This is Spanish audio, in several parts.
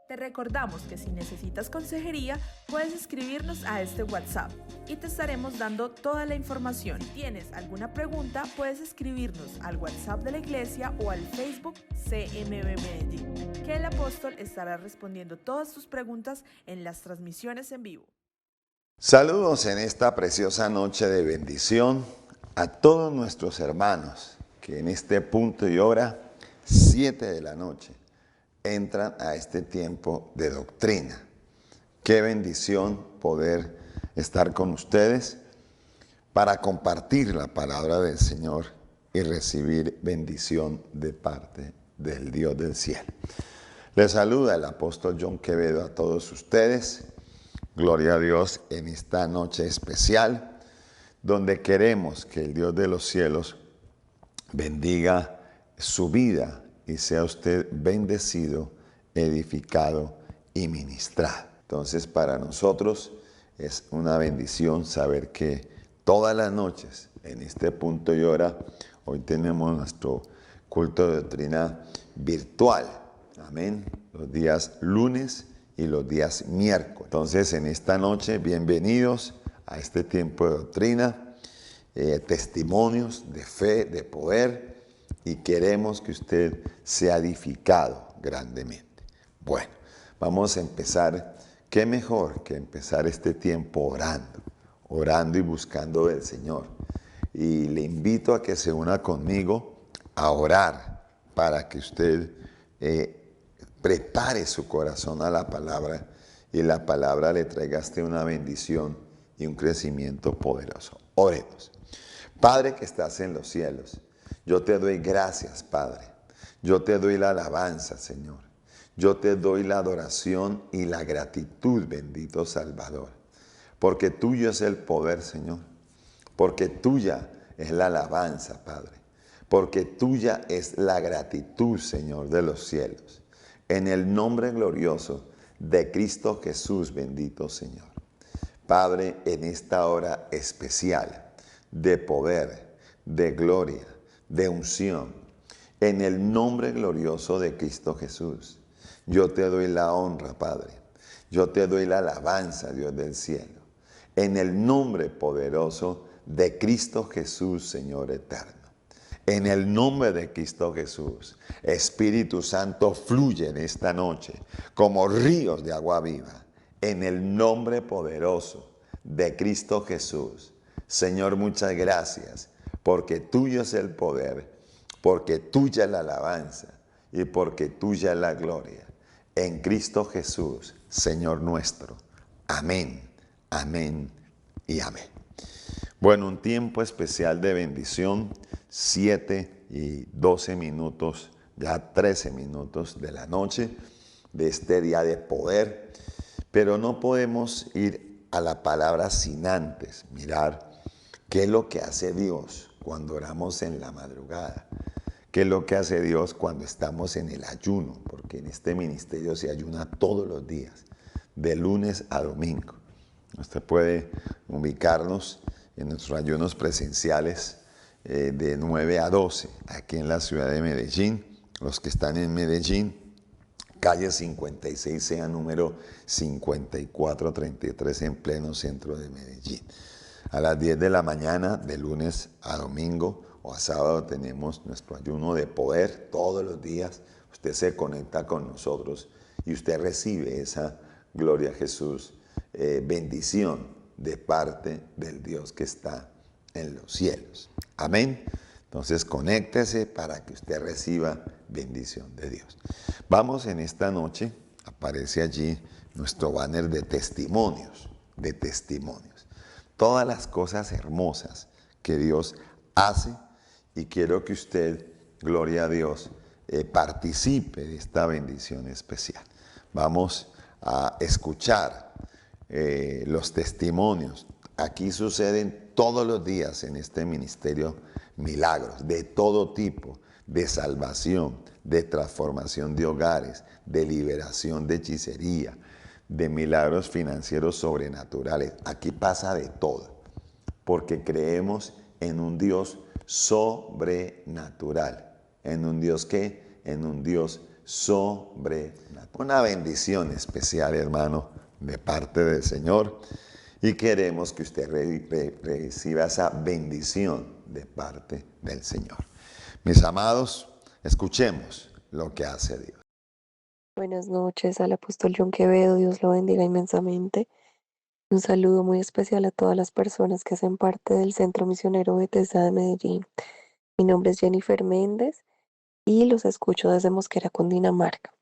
Te recordamos que si necesitas consejería, puedes escribirnos a este WhatsApp y te estaremos dando toda la información. Si tienes alguna pregunta, puedes escribirnos al WhatsApp de la iglesia o al Facebook CMB Medellín, que el apóstol estará respondiendo todas tus preguntas en las transmisiones en vivo. Saludos en esta preciosa noche de bendición a todos nuestros hermanos que en este punto y hora, 7 de la noche, entran a este tiempo de doctrina. Qué bendición poder estar con ustedes para compartir la palabra del Señor y recibir bendición de parte del Dios del cielo. Les saluda el apóstol John Quevedo a todos ustedes. Gloria a Dios en esta noche especial, donde queremos que el Dios de los cielos bendiga su vida y sea usted bendecido, edificado y ministrado. Entonces, para nosotros es una bendición saber que todas las noches, en este punto y hora, hoy tenemos nuestro culto de doctrina virtual. Amén. Los días lunes y los días miércoles. Entonces, en esta noche, bienvenidos a este tiempo de doctrina, testimonios de fe, de poder, y queremos que usted sea edificado grandemente. Bueno, vamos a empezar. ¿Qué mejor que empezar este tiempo orando y buscando del Señor? Y le invito a que se una conmigo a orar para que usted prepare su corazón a la palabra y la palabra le traiga a usted una bendición y un crecimiento poderoso. Oremos. Padre que estás en los cielos, yo te doy gracias, Padre. Yo te doy la alabanza, Señor. Yo te doy la adoración y la gratitud, bendito Salvador. Porque tuyo es el poder, Señor. Porque tuya es la alabanza, Padre. Porque tuya es la gratitud, Señor, de los cielos. En el nombre glorioso de Cristo Jesús, bendito Señor. Padre, en esta hora especial de poder, de gloria, de unción, en el nombre glorioso de Cristo Jesús, yo te doy la honra, Padre. Yo te doy la alabanza, Dios del cielo. En el nombre poderoso de Cristo Jesús, Señor eterno. En el nombre de Cristo Jesús, Espíritu Santo, fluye en esta noche como ríos de agua viva. En el nombre poderoso de Cristo Jesús. Señor, muchas gracias, porque tuyo es el poder, porque tuya es la alabanza y porque tuya es la gloria. En Cristo Jesús, Señor nuestro. Amén, amén y amén. Bueno, un tiempo especial de bendición, 7 y 12 minutos, ya 13 minutos de la noche de este día de poder. Pero no podemos ir a la palabra sin antes mirar qué es lo que hace Dios cuando oramos en la madrugada. ¿Qué es lo que hace Dios cuando estamos en el ayuno? Porque en este ministerio se ayuna todos los días, de lunes a domingo. Usted puede ubicarnos en nuestros ayunos presenciales de 9 a 12, aquí en la ciudad de Medellín. Los que están en Medellín, calle 56, sea número 5433, en pleno centro de Medellín. A las 10 de la mañana, de lunes a domingo o a sábado, tenemos nuestro ayuno de poder todos los días. Usted se conecta con nosotros y usted recibe esa, gloria a Jesús, bendición de parte del Dios que está en los cielos. Amén. Entonces, conéctese para que usted reciba bendición de Dios. Vamos en esta noche, aparece allí nuestro banner de testimonios, Todas las cosas hermosas que Dios hace, y quiero que usted, gloria a Dios, participe de esta bendición especial. Vamos a escuchar los testimonios. Aquí suceden todos los días en este ministerio milagros de todo tipo, de salvación, de transformación de hogares, de liberación de hechicería, de milagros financieros sobrenaturales. Aquí pasa de todo, porque creemos en un Dios sobrenatural. ¿En un Dios qué? En un Dios sobrenatural. Una bendición especial, hermano, de parte del Señor. Y queremos que usted reciba esa bendición de parte del Señor. Mis amados, escuchemos lo que hace Dios. Buenas noches al apóstol John Quevedo, Dios lo bendiga inmensamente. Un saludo muy especial a todas las personas que hacen parte del Centro Misionero Bethesda de Medellín. Mi nombre es Jennifer Méndez y los escucho desde Mosquera, Cundinamarca.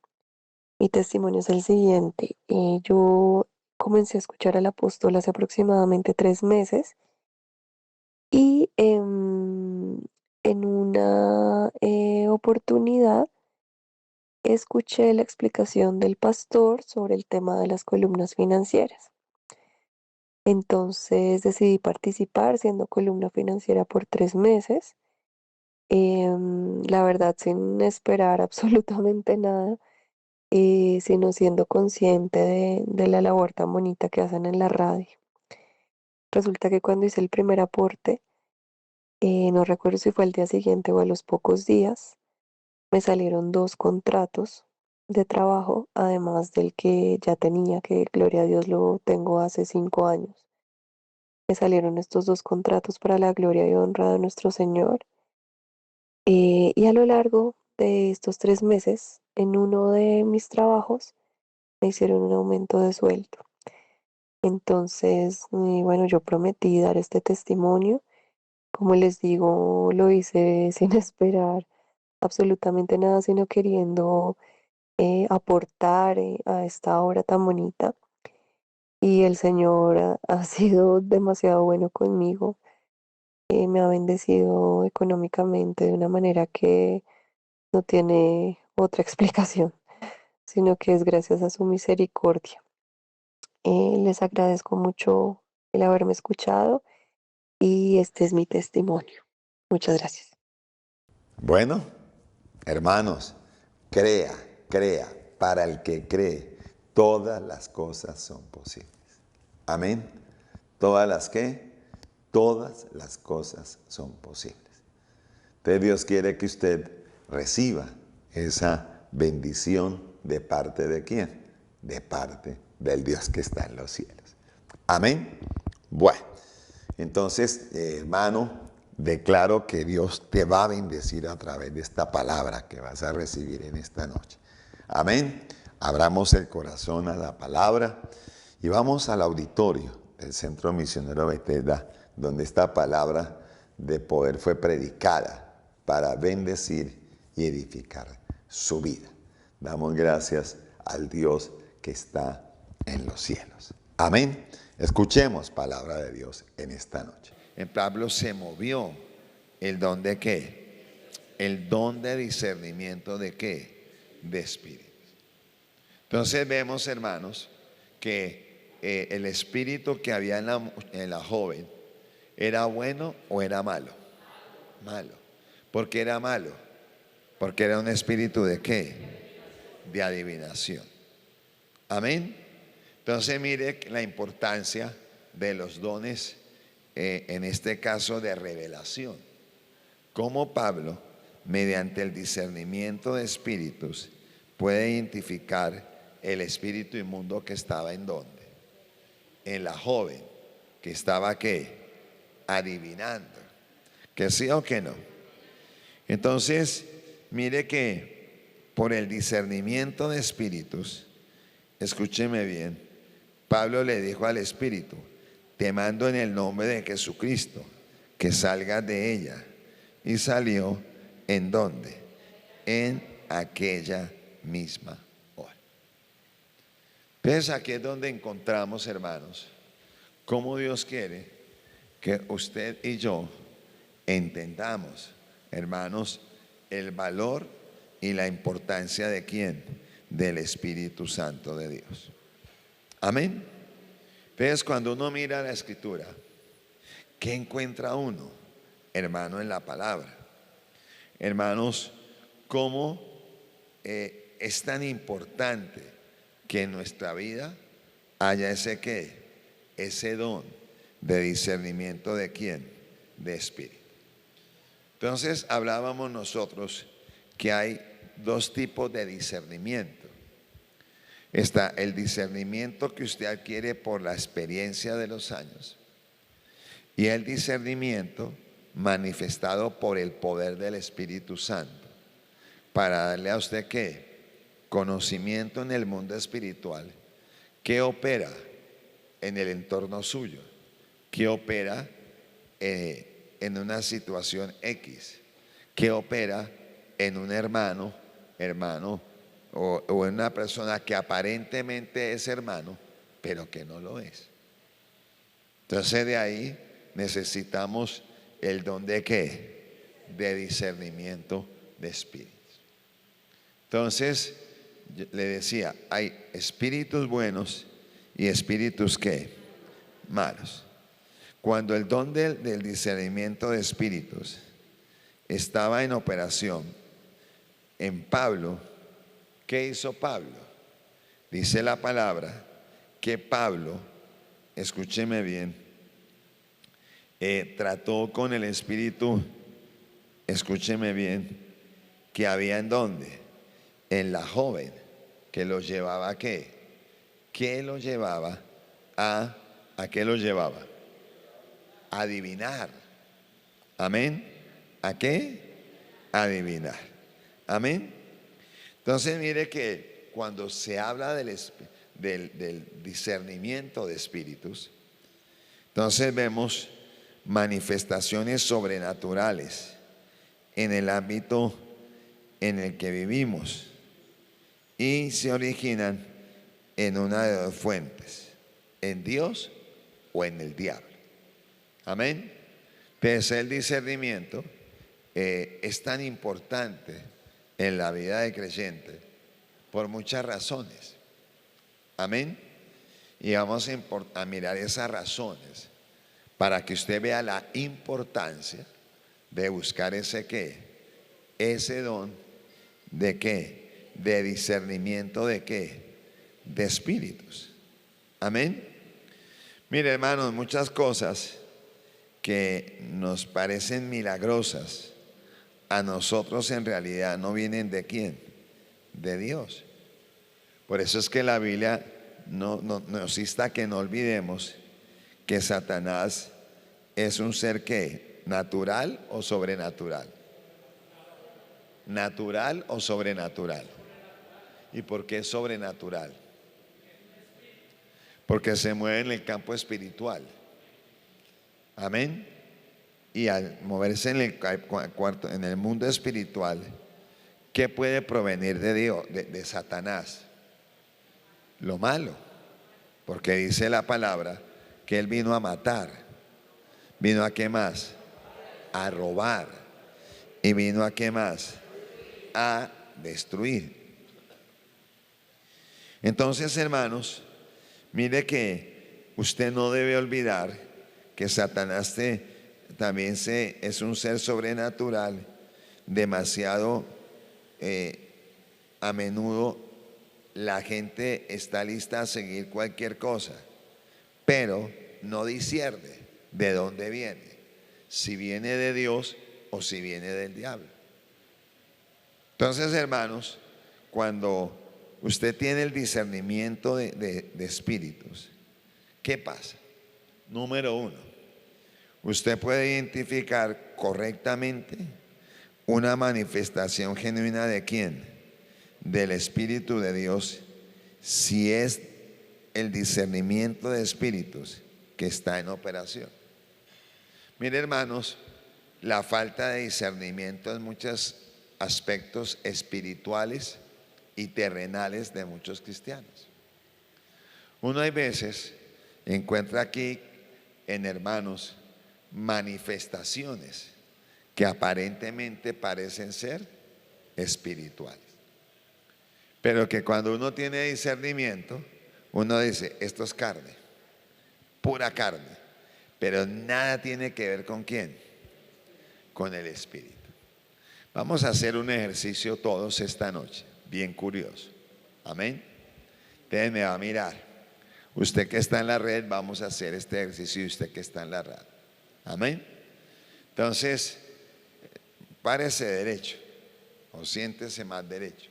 Mi testimonio es el siguiente. Yo comencé a escuchar al apóstol hace aproximadamente 3 meses y en una oportunidad escuché la explicación del pastor sobre el tema de las columnas financieras. Entonces decidí participar siendo columna financiera por 3 meses. La verdad, sin esperar absolutamente nada, sino siendo consciente de la labor tan bonita que hacen en la radio. Resulta que cuando hice el primer aporte, no recuerdo si fue al día siguiente o a los pocos días, me salieron 2 contratos de trabajo, además del que ya tenía, que gloria a Dios lo tengo hace 5 años. Me salieron estos 2 contratos para la gloria y honra de nuestro Señor. Y a lo largo de estos 3 meses, en uno de mis trabajos, me hicieron un aumento de sueldo. Entonces, bueno, yo prometí dar este testimonio. Como les digo, lo hice sin esperar absolutamente nada, sino queriendo aportar a esta obra tan bonita. Y el Señor ha sido demasiado bueno conmigo. Me ha bendecido económicamente de una manera que no tiene otra explicación, sino que es gracias a su misericordia. Les agradezco mucho el haberme escuchado y este es mi testimonio. Muchas gracias. Bueno, hermanos, crea, para el que cree, todas las cosas son posibles. Amén. ¿Todas las qué? Todas las cosas son posibles. Entonces Dios quiere que usted reciba esa bendición de parte de quién? De parte del Dios que está en los cielos. Amén. Bueno, entonces, hermano, declaro que Dios te va a bendecir a través de esta palabra que vas a recibir en esta noche. Amén. Abramos el corazón a la palabra y vamos al auditorio del Centro Misionero Bethesda, donde esta palabra de poder fue predicada para bendecir y edificar su vida. Damos gracias al Dios que está en los cielos. Amén. Escuchemos palabra de Dios en esta noche. En Pablo se movió el don de qué? El don de discernimiento de qué? De espíritu. Entonces vemos, hermanos, que el espíritu que había en la joven era bueno o era malo. Malo. ¿Por qué era malo? Porque era un espíritu de qué? De adivinación. Amén. Entonces mire la importancia de los dones, en este caso de revelación. Cómo Pablo, mediante el discernimiento de espíritus, puede identificar el espíritu inmundo que estaba en dónde. En la joven, que estaba ¿qué? Adivinando. ¿Que sí o que no? Entonces, mire que por el discernimiento de espíritus, escúcheme bien, Pablo le dijo al espíritu: te mando en el nombre de Jesucristo que salgas de ella. Y salió ¿en dónde? En aquella misma hora. Entonces aquí es donde encontramos, hermanos, cómo Dios quiere que usted y yo entendamos, hermanos, el valor y la importancia de ¿quién? Del Espíritu Santo de Dios. Amén. Entonces cuando uno mira la Escritura, ¿qué encuentra uno, hermano, en la palabra? Hermanos, cómo es tan importante que en nuestra vida haya ese ¿qué? Ese don de discernimiento de ¿quién? De espíritu. Entonces hablábamos nosotros que hay dos tipos de discernimiento. Está el discernimiento que usted adquiere por la experiencia de los años y el discernimiento manifestado por el poder del Espíritu Santo para darle a usted ¿qué? Conocimiento en el mundo espiritual, que opera en el entorno suyo, que opera en una situación X, que opera en un hermano o en una persona que aparentemente es hermano, pero que no lo es. Entonces de ahí necesitamos el don de ¿qué? De discernimiento de espíritus. Entonces, le decía, hay espíritus buenos y espíritus ¿qué? Malos. Cuando el don del discernimiento de espíritus estaba en operación en Pablo, ¿qué hizo Pablo? Dice la palabra que Pablo, escúcheme bien, trató con el espíritu, escúcheme bien, que había en dónde, en la joven, que lo llevaba a ¿qué? ¿Qué lo llevaba a qué lo llevaba? A adivinar. Amén. ¿A qué? A adivinar. Amén. Entonces mire que cuando se habla del discernimiento de espíritus, entonces vemos manifestaciones sobrenaturales en el ámbito en el que vivimos y se originan en una de dos fuentes, en Dios o en el diablo. Amén. Pese el discernimiento es tan importante en la vida del creyente por muchas razones. Amén. Y vamos a mirar esas razones para que usted vea la importancia de buscar ese ¿qué? Ese don de ¿qué? De discernimiento de ¿qué? De espíritus. Amén. Mire, hermanos, muchas cosas que nos parecen milagrosas a nosotros en realidad no vienen de ¿quién? De Dios. Por eso es que la Biblia nos insta a que no olvidemos que Satanás es un ser ¿qué? ¿Natural o sobrenatural? ¿Natural o sobrenatural? ¿Y por qué sobrenatural? Porque se mueve en el campo espiritual. Amén. Y al moverse en el mundo espiritual, ¿qué puede provenir de Dios, de Satanás? Lo malo. Porque dice la palabra que él vino a matar. ¿Vino a qué más? A robar. ¿Y vino a qué más? A destruir. Entonces, hermanos, mire que usted no debe olvidar que Satanás también es un ser sobrenatural, demasiado a menudo la gente está lista a seguir cualquier cosa, pero no discierne de dónde viene, si viene de Dios o si viene del diablo. Entonces, hermanos, cuando usted tiene el discernimiento de espíritus, ¿qué pasa? Número uno, usted puede identificar correctamente una manifestación genuina de ¿quién? Del Espíritu de Dios, si es el discernimiento de espíritus que está en operación. Mire, hermanos, la falta de discernimiento en muchos aspectos espirituales y terrenales de muchos cristianos. Uno hay veces encuentra aquí en hermanos manifestaciones que aparentemente parecen ser espirituales, pero que cuando uno tiene discernimiento, uno dice, esto es carne, pura carne, pero nada tiene que ver con ¿quién? Con el espíritu. Vamos a hacer un ejercicio todos esta noche, bien curioso. Amén. Usted me va a mirar. Usted que está en la red, vamos a hacer este ejercicio y usted que está en la red. Amén. Entonces, párese derecho. o siéntese más derecho.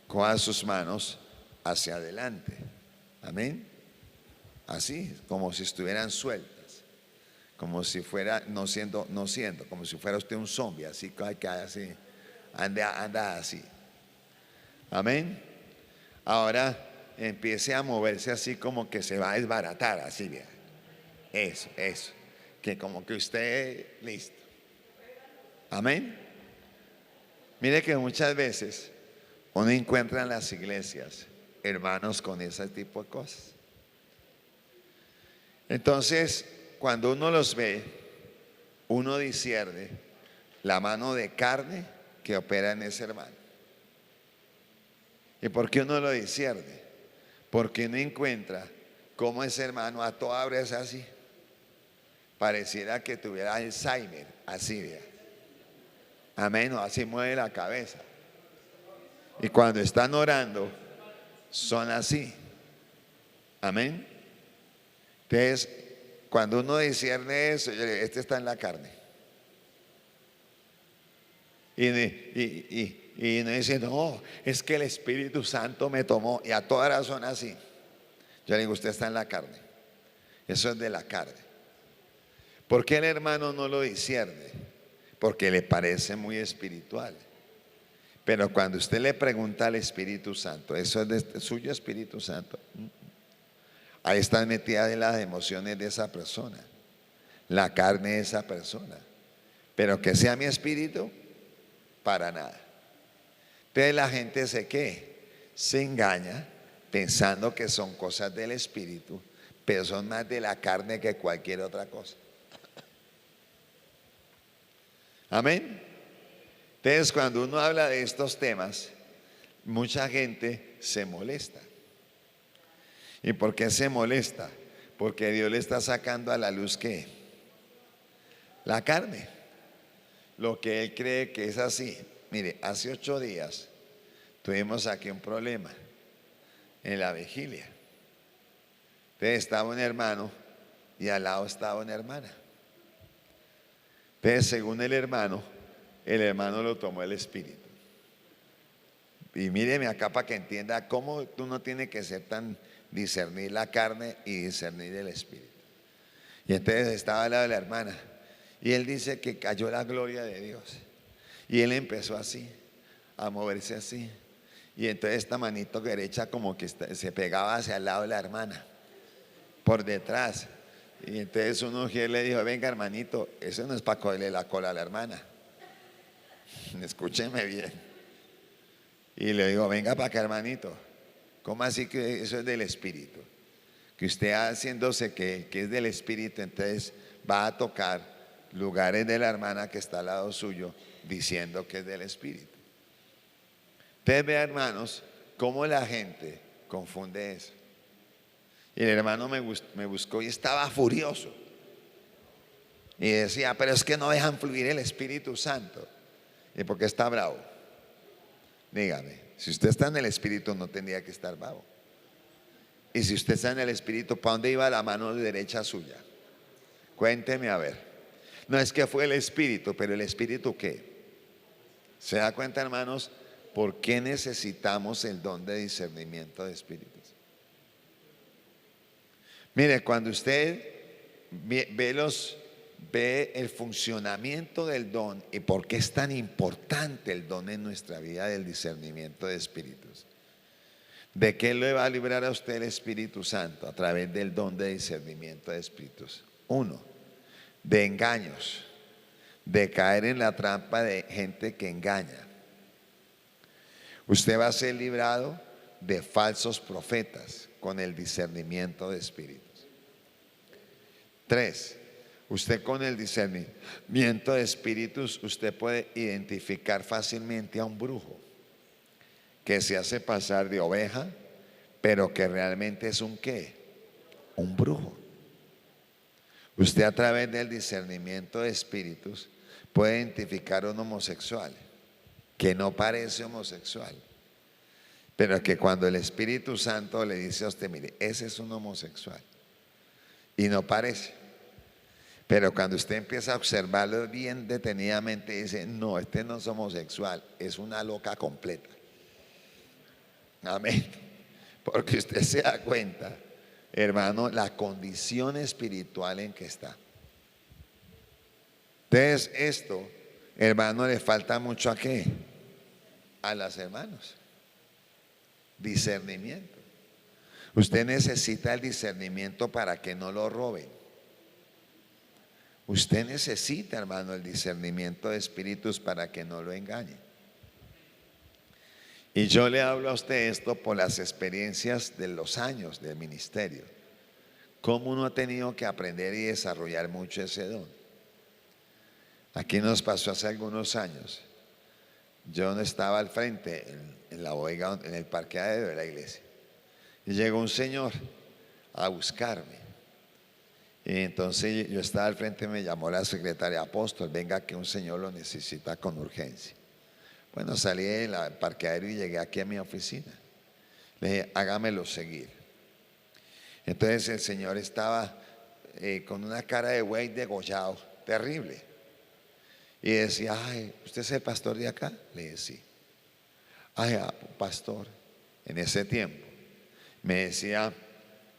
Coja sus manos hacia adelante. Amén. Así, como si estuvieran sueltas. Como si fuera, no siendo, como si fuera usted un zombie, así que así, anda así. Amén. Ahora empiece a moverse así como que se va a desbaratar, así bien. Eso. Que como que usted, listo. Amén. Mire que muchas veces uno encuentra en las iglesias hermanos con ese tipo de cosas. Entonces, cuando uno los ve, uno discierne la mano de carne que opera en ese hermano. ¿Y por qué uno lo discierne? Porque uno encuentra cómo ese hermano a toda hora es así. Pareciera que tuviera Alzheimer, así vea. Amén, así mueve la cabeza. Y cuando están orando, son así. Amén. Entonces, cuando uno discierne eso, yo digo, este está en la carne. Y uno dice, no, es que el Espíritu Santo me tomó. Y a toda razón así. Yo le digo, usted está en la carne. Eso es de la carne. ¿Por qué el hermano no lo discierne? Porque le parece muy espiritual. Pero cuando usted le pregunta al Espíritu Santo, eso es de suyo Espíritu Santo. Ahí están metidas las emociones de esa persona, la carne de esa persona. Pero que sea mi espíritu, para nada. Entonces la gente se engaña pensando que son cosas del espíritu, pero son más de la carne que cualquier otra cosa. Amén. Entonces cuando uno habla de estos temas, mucha gente se molesta. ¿Y por qué se molesta? Porque Dios le está sacando a la luz ¿qué? La carne. Lo que él cree que es así. Mire, hace 8 días tuvimos aquí un problema en la vigilia. Entonces estaba un hermano y al lado estaba una hermana. Entonces según el hermano lo tomó el espíritu. Y míreme acá para que entienda cómo tú no tienes que ser tan discernir la carne y discernir el espíritu. Y entonces estaba al lado de la hermana y él dice que cayó la gloria de Dios y él empezó así a moverse así y entonces esta manito derecha como que se pegaba hacia el lado de la hermana por detrás y entonces un mujer le dijo, venga hermanito, eso no es para cogerle la cola a la hermana, escúcheme bien. Y le digo, venga para acá hermanito. ¿Cómo así que eso es del espíritu? Que usted haciéndose que es del espíritu, entonces va a tocar lugares de la hermana que está al lado suyo diciendo que es del espíritu. Ustedes vean hermanos cómo la gente confunde eso. Y el hermano me buscó y estaba furioso. Y decía, pero es que no dejan fluir el Espíritu Santo. ¿Y por qué está bravo? Dígame. Si usted está en el espíritu no tendría que estar bravo. Y si usted está en el espíritu, ¿para dónde iba la mano derecha suya? Cuénteme a ver. No es que fue el espíritu, pero el espíritu ¿qué? ¿Se da cuenta hermanos? ¿Por qué necesitamos el don de discernimiento de espíritus? Mire, cuando usted ve el funcionamiento del don y por qué es tan importante el don en nuestra vida del discernimiento de espíritus. ¿De qué le va a librar a usted el Espíritu Santo? A través del don de discernimiento de espíritus. 1, de engaños, de caer en la trampa de gente que engaña. Usted va a ser librado de falsos profetas con el discernimiento de espíritus. 3, usted con el discernimiento de espíritus, usted puede identificar fácilmente a un brujo que se hace pasar de oveja, pero que realmente es un ¿qué? Un brujo. Usted a través del discernimiento de espíritus puede identificar a un homosexual que no parece homosexual, pero que cuando el Espíritu Santo le dice a usted, mire, ese es un homosexual y no parece. Pero cuando usted empieza a observarlo bien detenidamente, dice, no, este no es homosexual, es una loca completa. Amén. Porque usted se da cuenta, hermano, la condición espiritual en que está. Entonces, esto, hermano, le falta mucho ¿a qué? A las hermanos. Discernimiento. Usted necesita el discernimiento para que no lo roben. Usted necesita, hermano, el discernimiento de espíritus para que no lo engañen. Y yo le hablo a usted esto por las experiencias de los años del ministerio. Cómo uno ha tenido que aprender y desarrollar mucho ese don. Aquí nos pasó hace algunos años. Yo no estaba al frente en la bodega, en el parqueadero de la iglesia. Y llegó un señor a buscarme. Y entonces yo estaba al frente, me llamó la secretaria: apóstol, venga que un señor lo necesita con urgencia. Bueno, salí del parqueadero y llegué aquí a mi oficina. Le dije, hágamelo seguir. Entonces el señor estaba con una cara de buey degollado, terrible. Y decía, ay, ¿usted es el pastor de acá? Le dije, sí. Ay, pastor, en ese tiempo me decía,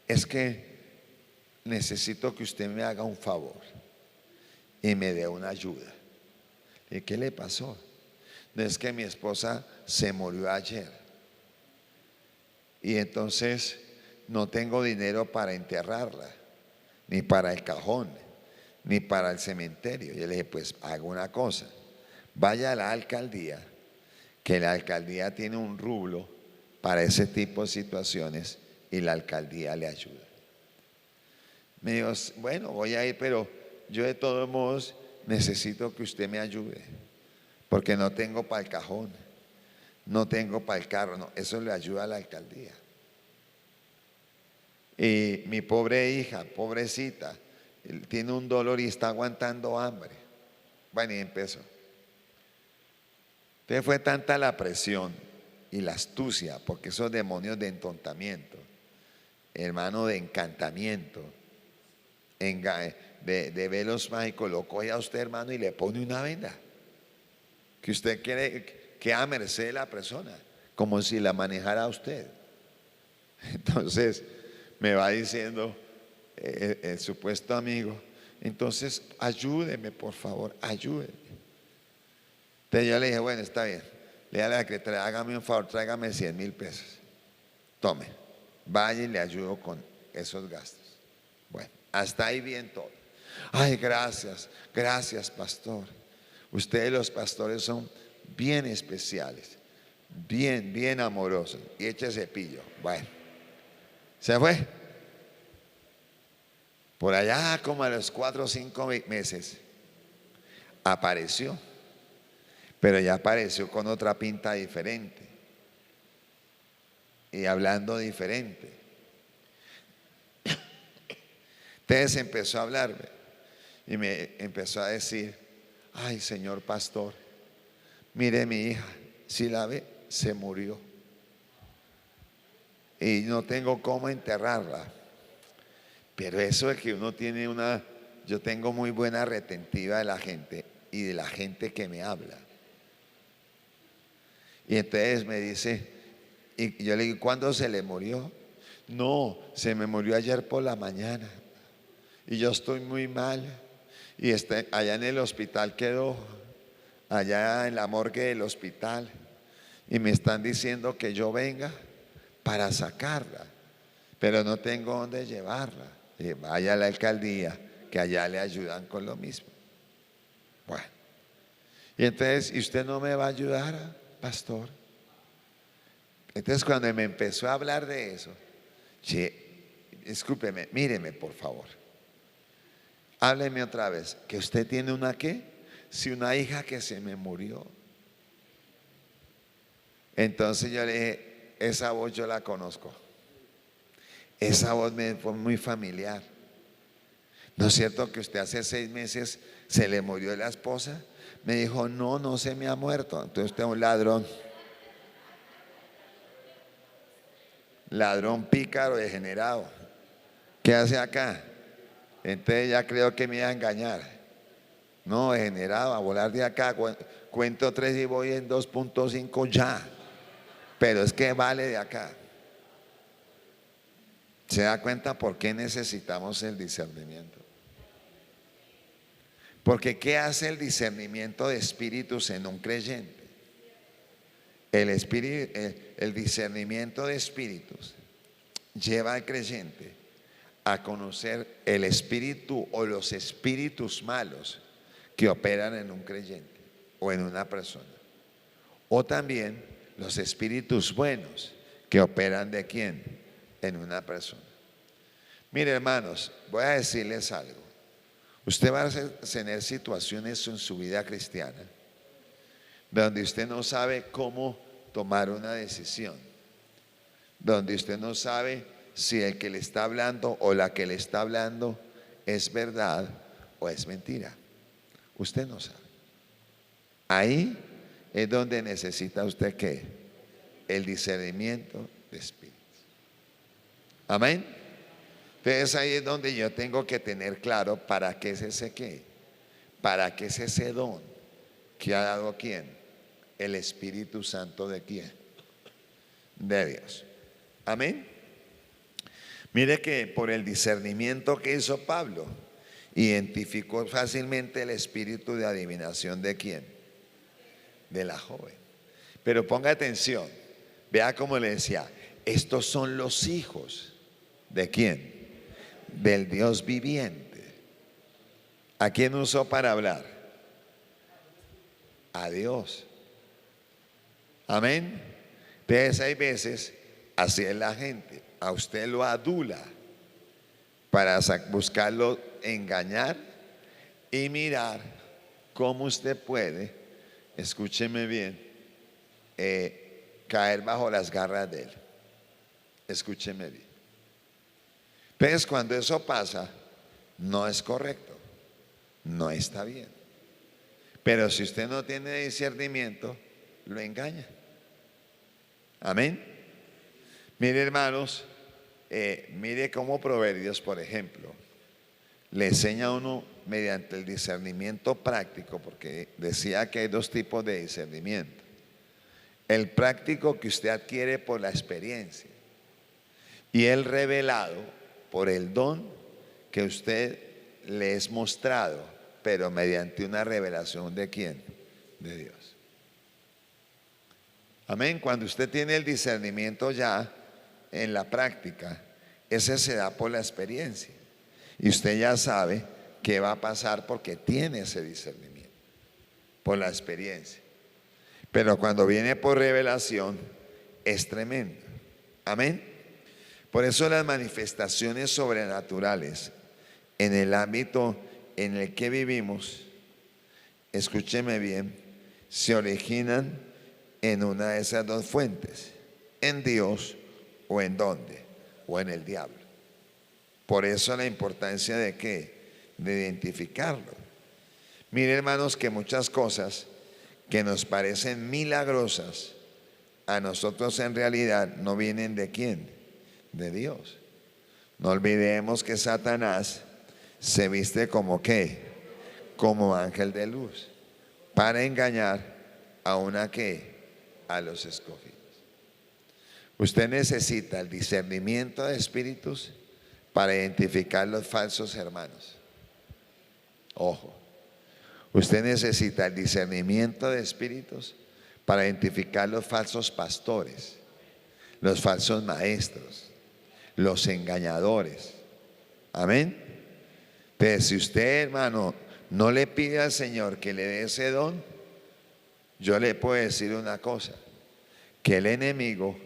es que necesito que usted me haga un favor y me dé una ayuda. ¿Y qué le pasó? No, es que mi esposa se murió ayer y entonces no tengo dinero para enterrarla, ni para el cajón, ni para el cementerio. Yo le dije, pues haga una cosa, vaya a la alcaldía, que la alcaldía tiene un rublo para ese tipo de situaciones y la alcaldía le ayuda. Me dijo, bueno, voy a ir, pero yo de todos modos necesito que usted me ayude, porque no tengo para el cajón, no tengo para el carro, no, eso le ayuda a la alcaldía. Y mi pobre hija, pobrecita, tiene un dolor y está aguantando hambre. Bueno, y empezó. Entonces fue tanta la presión y la astucia, porque esos demonios de entontamiento, hermano, de encantamiento, de velos mágicos, lo coge a usted, hermano, y le pone una venda que usted quiere que a merced de la persona, como si la manejara a usted. Entonces me va diciendo el supuesto amigo, entonces ayúdeme, por favor, ayúdeme. Entonces yo le dije, bueno, está bien, le dije a la secretaria, hágame un favor, tráigame 100,000 pesos, tome, vaya y le ayudo con esos gastos. Bueno, hasta ahí bien todo. Ay, gracias, gracias, pastor. Ustedes los pastores son bien especiales, bien amorosos. Y eche cepillo. Bueno, se fue. Por allá, como a los 4 o 5 meses, apareció. Pero ya apareció con otra pinta diferente y hablando diferente. Entonces empezó a hablarme y me empezó a decir, ay, señor pastor, mire mi hija, si la ve, se murió y no tengo cómo enterrarla. Pero eso es que uno tiene yo tengo muy buena retentiva de la gente y de la gente que me habla. Y entonces me dice, y yo le digo, ¿cuándo se le murió? No, se me murió ayer por la mañana y yo estoy muy mal. Y allá en el hospital quedó, allá en la morgue del hospital, y me están diciendo que yo venga para sacarla, pero no tengo dónde llevarla. Y vaya a la alcaldía, que allá le ayudan con lo mismo. Bueno, y entonces, ¿y usted no me va a ayudar, pastor? Entonces cuando me empezó a hablar de eso, discúlpeme, míreme por favor, hábleme otra vez, que usted tiene una ¿qué? Si una hija que se me murió. Entonces yo le dije, esa voz yo la conozco, esa voz me fue muy familiar. ¿No es cierto que usted hace 6 meses se le murió la esposa? Me dijo, no, no se me ha muerto. Entonces usted es un ladrón, ladrón pícaro, degenerado. ¿Qué hace acá? Entonces ya creo que me iba a engañar. No, degenerado, a volar de acá, cuento 3 y voy en 2.5 ya. Pero es que vale de acá. ¿Se da cuenta por qué necesitamos el discernimiento? Porque ¿qué hace el discernimiento de espíritus en un creyente? El discernimiento de espíritus lleva al creyente a conocer el espíritu o los espíritus malos que operan en un creyente o en una persona. O también los espíritus buenos que operan ¿de quién? En una persona. Mire, hermanos, voy a decirles algo. Usted va a tener situaciones en su vida cristiana donde usted no sabe cómo tomar una decisión, donde usted no sabe si el que le está hablando o la que le está hablando es verdad o es mentira. Usted no sabe. Ahí es donde necesita usted ¿qué? El discernimiento de espíritus. Amén. Entonces ahí es donde yo tengo que tener claro para qué es ese qué, para qué es ese don que ha dado quién, el Espíritu Santo de quién, de Dios. Amén. Mire que por el discernimiento que hizo Pablo, identificó fácilmente el espíritu de adivinación de quién, de la joven. Pero ponga atención, vea cómo le decía, estos son los hijos de quién, del Dios viviente. ¿A quién usó para hablar? A Dios. Amén. Entonces hay veces, así es la gente, a usted lo adula para buscarlo engañar y mirar cómo usted puede, escúcheme bien, caer bajo las garras de él. Escúcheme bien. Entonces cuando eso pasa, no es correcto, no está bien. Pero si usted no tiene discernimiento, lo engaña. Amén. Mire, hermanos, mire cómo Proverbios, por ejemplo, le enseña a uno mediante el discernimiento práctico, porque decía que hay 2 tipos de discernimiento. El práctico que usted adquiere por la experiencia y el revelado por el don que usted le es mostrado, pero mediante una revelación de quién, de Dios. Amén. Cuando usted tiene el discernimiento ya en la práctica, ese se da por la experiencia y usted ya sabe qué va a pasar porque tiene ese discernimiento por la experiencia. Pero cuando viene por revelación es tremendo. Amén. Por eso las manifestaciones sobrenaturales en el ámbito en el que vivimos, escúcheme bien, se originan en una de esas 2 fuentes, en Dios o en dónde, o en el diablo. Por eso la importancia de ¿qué? De identificarlo. Mire, hermanos, que muchas cosas que nos parecen milagrosas a nosotros en realidad no vienen de quién, de Dios. No olvidemos que Satanás se viste como ¿qué? Como ángel de luz para engañar a una ¿qué? A los escogidos. Usted necesita el discernimiento de espíritus para identificar los falsos hermanos. Ojo, usted necesita el discernimiento de espíritus para identificar los falsos pastores, los falsos maestros, los engañadores. Amén. Pero si usted, hermano, no le pide al Señor que le dé ese don, yo le puedo decir una cosa, que el enemigo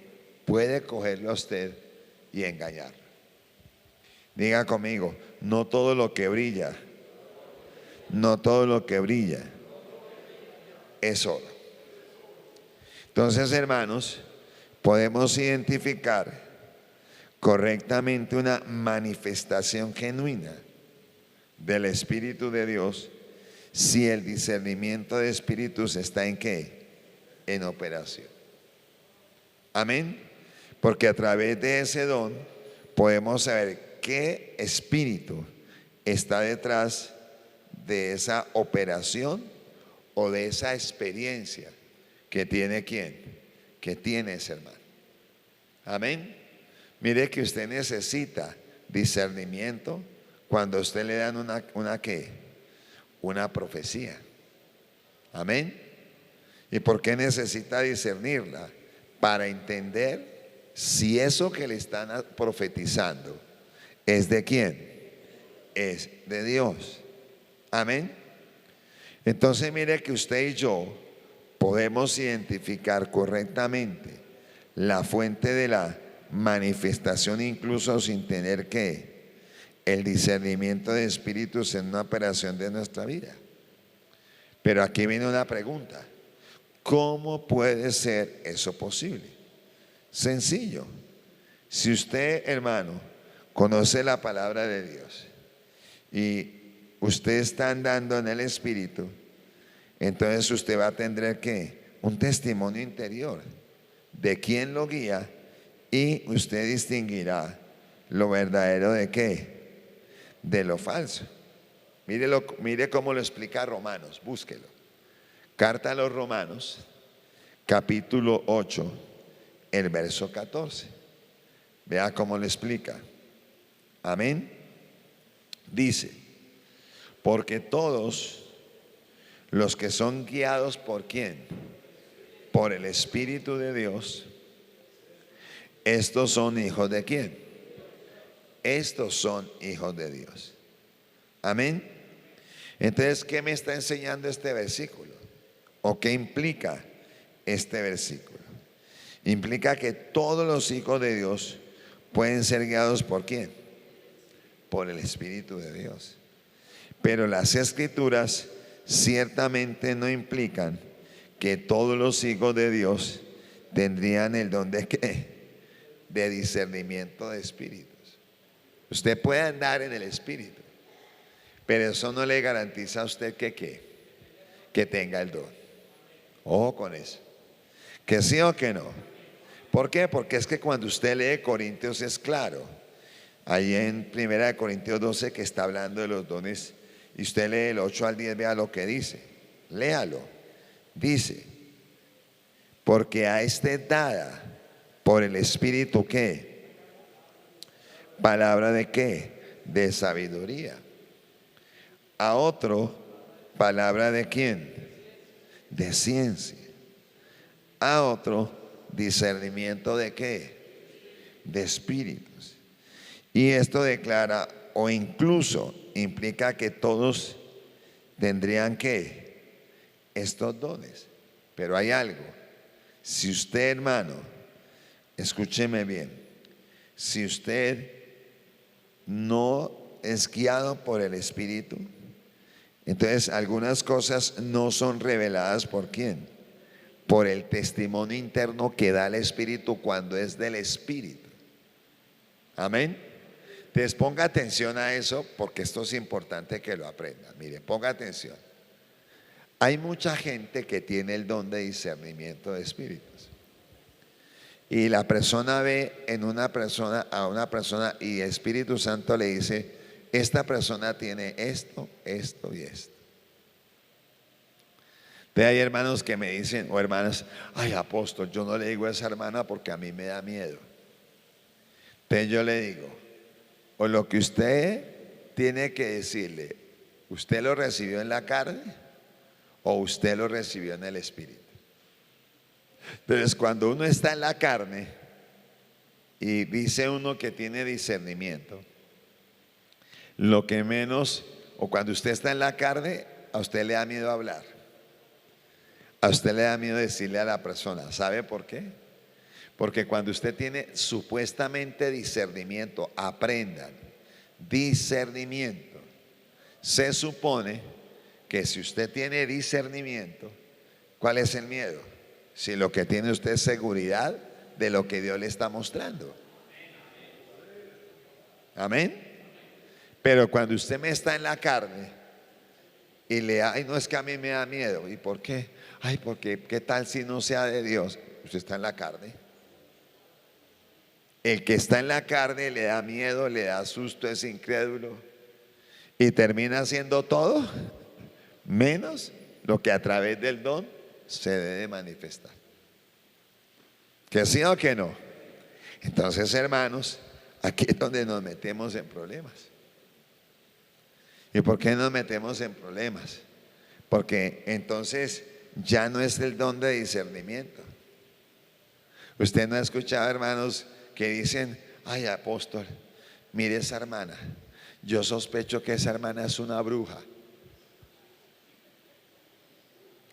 puede cogerlo a usted y engañarlo. Diga conmigo, no todo lo que brilla, no todo lo que brilla es oro. Entonces, hermanos, podemos identificar correctamente una manifestación genuina del Espíritu de Dios si el discernimiento de espíritus está en ¿qué? En operación. Amén. Porque a través de ese don podemos saber qué espíritu está detrás de esa operación o de esa experiencia que tiene quién, que tiene ese hermano. Amén. Mire que usted necesita discernimiento cuando a usted le dan una ¿qué? Una profecía. Amén. ¿Y por qué necesita discernirla? Para entender si eso que le están profetizando es de quién, es de Dios. Amén. Entonces mire que usted y yo podemos identificar correctamente la fuente de la manifestación, incluso sin tener que el discernimiento de espíritus en una operación de nuestra vida. Pero aquí viene una pregunta: ¿cómo puede ser eso posible? Sencillo. Si usted, hermano, conoce la palabra de Dios y usted está andando en el Espíritu, entonces usted va a tener que un testimonio interior de quién lo guía, y usted distinguirá lo verdadero de qué, de lo falso. Mire cómo lo explica Romanos, búsquelo. Carta a los Romanos, capítulo 8, el verso 14. Vea cómo lo explica. Amén. Dice: porque todos los que son guiados por ¿quién? Por el Espíritu de Dios, estos son hijos de ¿quién? Estos son hijos de Dios. Amén. Entonces, ¿qué me está enseñando este versículo? ¿O qué implica este versículo? Implica que todos los hijos de Dios pueden ser guiados por ¿quién? Por el Espíritu de Dios. Pero las Escrituras ciertamente no implican que todos los hijos de Dios tendrían el don de ¿qué? De discernimiento de espíritus. Usted puede andar en el Espíritu, pero eso no le garantiza a usted que tenga el don. Ojo con eso. Que sí o que no. ¿Por qué? Porque es que cuando usted lee Corintios es claro. Ahí en 1 Corintios 12 que está hablando de los dones, y usted lee el 8 al 10, vea lo que dice. Léalo. Dice: porque a este dada por el Espíritu ¿qué? Palabra de ¿qué? De sabiduría. A otro, palabra de ¿quién? De ciencia. A otro, discernimiento de ¿qué? De espíritus. Y esto declara, o incluso implica, que todos tendrían ¿qué? Estos dones. Pero hay algo. Si usted, hermano, escúcheme bien, si usted no es guiado por el Espíritu, entonces algunas cosas no son reveladas por ¿quién? Por el testimonio interno que da el Espíritu cuando es del Espíritu. Amén. Entonces ponga atención a eso, porque esto es importante que lo aprendan. Mire, ponga atención. Hay mucha gente que tiene el don de discernimiento de espíritus, y la persona ve en una persona a una persona, y el Espíritu Santo le dice: esta persona tiene esto, esto y esto. Entonces hay hermanos que me dicen, o hermanas: ay, apóstol, yo no le digo a esa hermana porque a mí me da miedo. Entonces yo le digo: o lo que usted tiene que decirle, ¿usted lo recibió en la carne o usted lo recibió en el Espíritu? Entonces, cuando uno está en la carne y dice uno que tiene discernimiento, lo que menos, o cuando usted está en la carne, a usted le da miedo hablar. A usted le da miedo decirle a la persona. ¿Sabe por qué? Porque cuando usted tiene supuestamente discernimiento, aprendan, discernimiento, se supone que si usted tiene discernimiento, ¿cuál es el miedo? Si lo que tiene usted es seguridad de lo que Dios le está mostrando. Amén. Pero cuando usted me está en la carne y le ay, no, es que a mí me da miedo. ¿Y por qué? Ay, porque ¿qué tal si no sea de Dios? Usted está en la carne. El que está en la carne le da miedo, le da susto, es incrédulo. y termina haciendo todo menos lo que a través del don se debe manifestar. ¿Que sí o que no? Entonces, hermanos, aquí es donde nos metemos en problemas. ¿Y por qué nos metemos en problemas? Porque entonces ya no es el don de discernimiento. Usted no ha escuchado, hermanos, que dicen: ay, apóstol, mire esa hermana, yo sospecho que esa hermana es una bruja.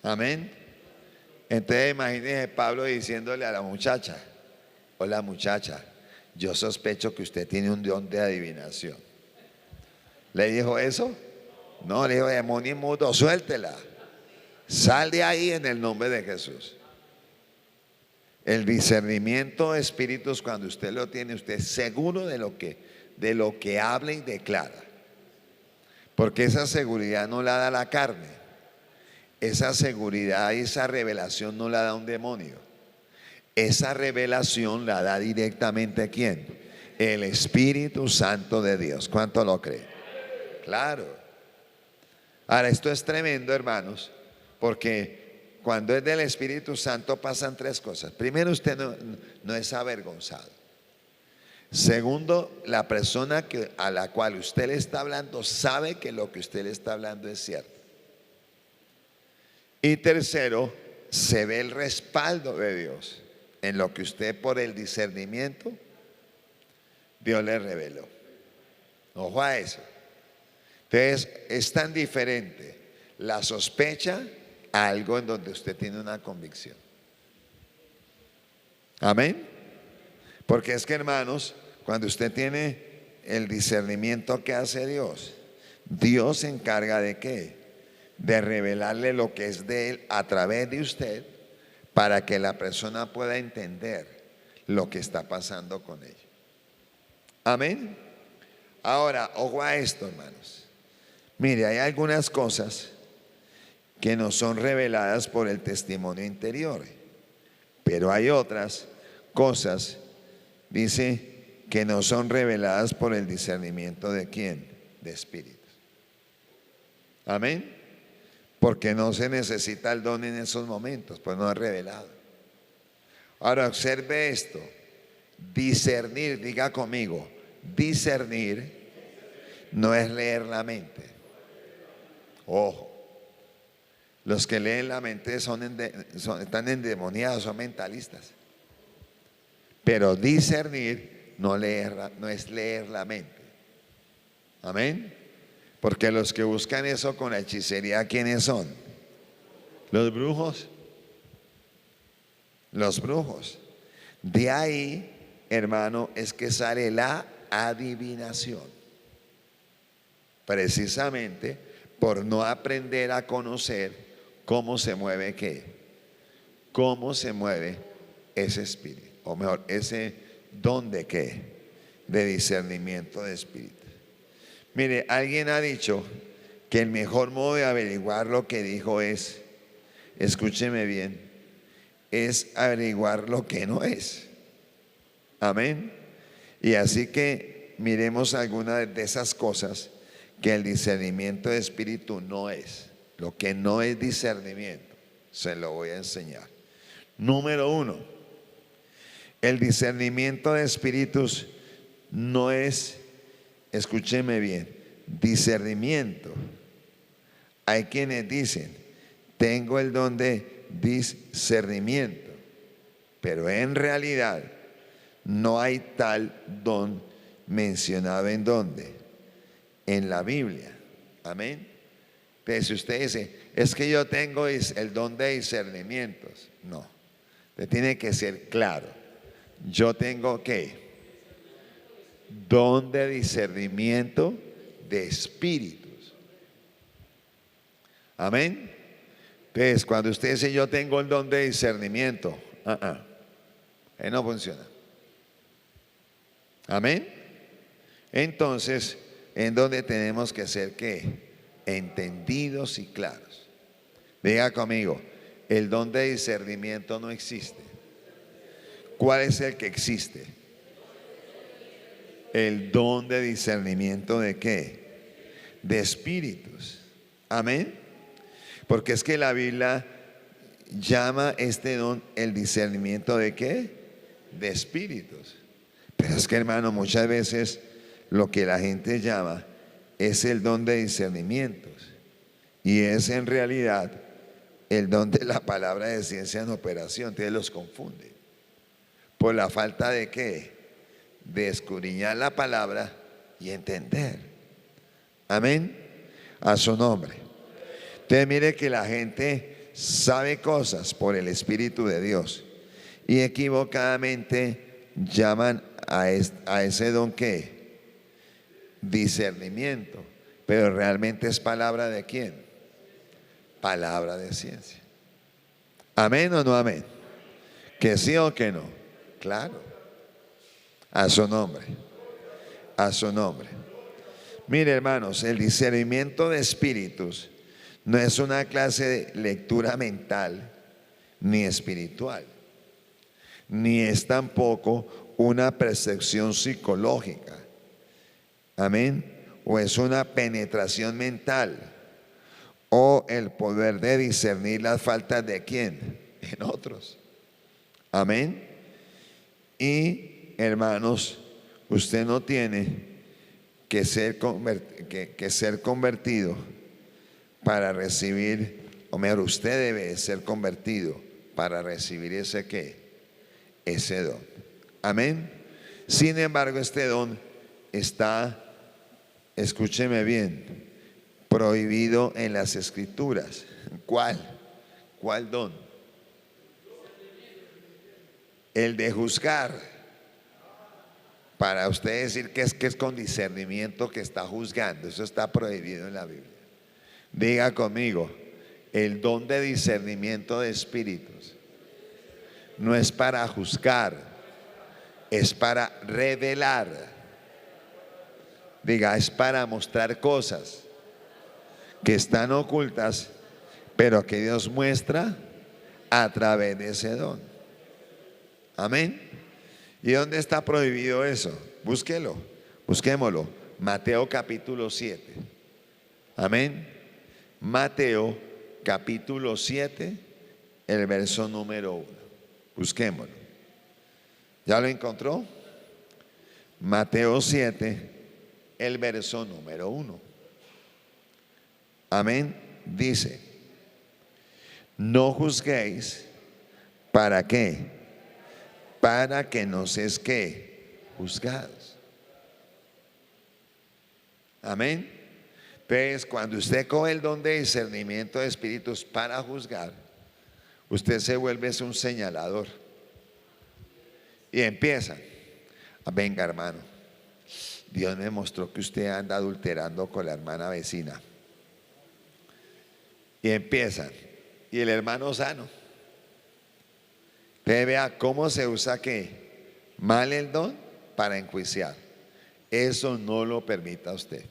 Amén. Entonces imagínese Pablo diciéndole a la muchacha: hola muchacha, yo sospecho que usted tiene un don de adivinación. ¿Le dijo eso? No, le dijo: demonio inmundo, suéltela, sal de ahí en el nombre de Jesús. El discernimiento de espíritus, cuando usted lo tiene, usted es seguro de lo que habla y declara, porque esa seguridad no la da la carne. Esa seguridad y esa revelación no la da un demonio. Esa revelación la da directamente ¿quién? El Espíritu Santo de Dios. ¿Cuánto lo cree? Claro. Ahora, esto es tremendo, hermanos, porque cuando es del Espíritu Santo pasan tres cosas. Primero, usted no es avergonzado. Segundo, la persona a la cual usted le está hablando sabe que lo que usted le está hablando es cierto. Y tercero, se ve el respaldo de Dios en lo que usted, por el discernimiento, Dios le reveló. Ojo a eso. Entonces, es tan diferente la sospecha a algo en donde usted tiene una convicción. Amén. Porque es que, hermanos, cuando usted tiene el discernimiento que hace Dios, Dios se encarga de ¿qué? De revelarle lo que es de Él a través de usted, para que la persona pueda entender lo que está pasando con ella. Amén. Ahora, ojo a esto, hermanos. Mire, hay algunas cosas que no son reveladas por el testimonio interior, pero hay otras cosas, dice, que no son reveladas por el discernimiento de ¿quién? De espíritus. Amén. Porque no se necesita el don en esos momentos, pues no es revelado. Ahora observe esto: discernir, diga conmigo, discernir no es leer la mente. Ojo, los que leen la mente están endemoniados, son mentalistas. Pero discernir no es leer la mente. Amén. Porque los que buscan eso con la hechicería, ¿quiénes son? Los brujos. Los brujos. De ahí, hermano, es que sale la adivinación. Precisamente por no aprender a conocer cómo se mueve ¿qué? Cómo se mueve ese espíritu. O mejor, ese don de ¿qué? De discernimiento de espíritu. Mire, alguien ha dicho que el mejor modo de averiguar lo que dijo es, escúcheme bien, es averiguar lo que no es. Amén. Y así que miremos algunas de esas cosas que el discernimiento de espíritu no es. Lo que no es discernimiento, se lo voy a enseñar. Número 1, el discernimiento de espíritus no es, escúcheme bien, discernimiento. Hay quienes dicen, tengo el don de discernimiento, pero en realidad no hay tal don mencionado en dónde, en la Biblia. Amén. Entonces, si usted dice, es que yo tengo el don de discernimientos, no, le tiene que ser claro. Yo tengo ¿qué? Don de discernimiento de espíritus. Amén. Entonces, cuando usted dice yo tengo el don de discernimiento, no funciona. Amén. Entonces, ¿en dónde tenemos que ser qué? Entendidos y claros. Diga conmigo, el don de discernimiento no existe. ¿Cuál es el que existe? El don de discernimiento de qué? de espíritus. Amén. Porque es que la Biblia llama este don el discernimiento de ¿qué? De espíritus. Pero es que, hermano, muchas veces lo que la gente llama es el don de discernimientos, y es en realidad el don de la palabra de ciencia en operación. Entonces los confunden por la falta de ¿qué? De escudriñar la palabra y entender. Amén. A su nombre. Entonces mire que la gente sabe cosas por el Espíritu de Dios y equivocadamente llaman a ese don ¿qué? Discernimiento. Pero realmente es palabra de ¿quién? Palabra de ciencia. ¿Amén o no amén? ¿Que sí o que no? Claro. A su nombre. A su nombre. Mire, hermanos, el discernimiento de espíritus no es una clase de lectura mental ni espiritual, ni es tampoco una percepción psicológica. Amén. O es una penetración mental, o el poder de discernir las faltas de ¿quién? En otros. Amén. Y hermanos, usted no tiene que ser convertido para recibir, o mejor, usted debe ser convertido para recibir ese ¿qué? Ese don. Amén. Sin embargo, este don está, escúcheme bien, prohibido en las Escrituras. ¿Cuál? ¿Cuál don? El de juzgar. Para usted decir que es con discernimiento que está juzgando, eso está prohibido en la Biblia. Diga conmigo, el don de discernimiento de espíritus no es para juzgar, es para revelar. Diga, es para mostrar cosas que están ocultas, pero que Dios muestra a través de ese don. Amén. ¿Y dónde está prohibido eso? Búsquelo, busquémoslo. Mateo capítulo 7. Amén. Mateo capítulo 7, el verso número 1. Busquémoslo. ¿Ya lo encontró? Mateo 7, el verso número 1. Amén. Dice, no juzguéis. ¿Para qué? Para que no seáis ¿qué? Juzgados. Amén. Entonces, cuando usted coge el don de discernimiento de espíritus para juzgar, usted se vuelve un señalador. Y empieza, venga hermano, Dios me mostró que usted anda adulterando con la hermana vecina. Y empiezan, y el hermano sano. Usted vea cómo se usa ¿qué? Mal el don para enjuiciar. Eso no lo permita usted.